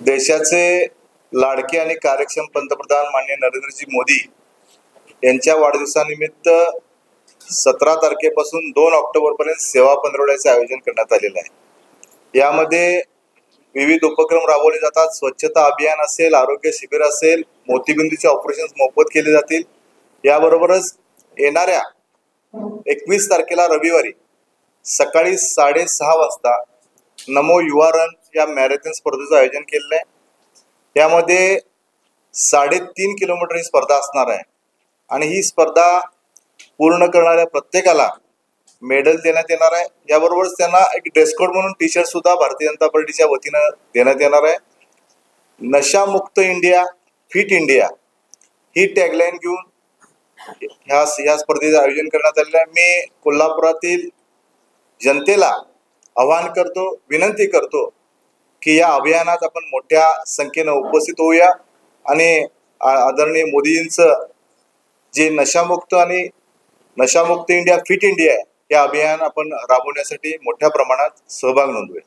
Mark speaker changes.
Speaker 1: देशाचे लाडके आणि कार्यक्षम पंतप्रधान माननीय नरेंद्रजी मोदी यांच्या वाढदिवसानिमित्त 17 तारखेपासून 2 ऑक्टोबरपर्यंत सेवा पंधरवड्याचे आयोजन करण्यात आलेले आहे। यामध्ये विविध उपक्रम राबवले जातात। स्वच्छता अभियान असेल, आरोग्य शिबिर असेल, मोतीबिंदूचे ऑपरेशन्स मोफत केले जातील। याबरोबरच येणाऱ्या 21 तारखेला रविवारी सकाळी 6:30 वाजता नमो युवा रन या मॅरेथॉन स्पर्धेचं आयोजन केलेलं आहे। यामध्ये 3.5 किलोमीटर ही स्पर्धा असणार आहे आणि ही स्पर्धा पूर्ण करणाऱ्या प्रत्येकाला मेडल देण्यात येणार आहे। याबरोबरच त्यांना एक ड्रेस कोड म्हणून टी शर्ट सुद्धा भारतीय जनता पार्टीच्या वतीनं देण्यात येणार आहे। नशामुक्त इंडिया, फिट इंडिया ही टॅगलाईन घेऊन ह्या स्पर्धेचं आयोजन करण्यात आलेलं आहे। मी कोल्हापुरातील जनतेला आवाहन करतो, विनंती करतो की या अभियानात आपण मोठ्या संख्येने उपस्थित होऊया आणि आदरणीय मोदींचं जे नशामुक्त इंडिया, फिट इंडिया या अभियान आपण राबवण्यासाठी मोठ्या प्रमाणात सहभाग नोंदवूया।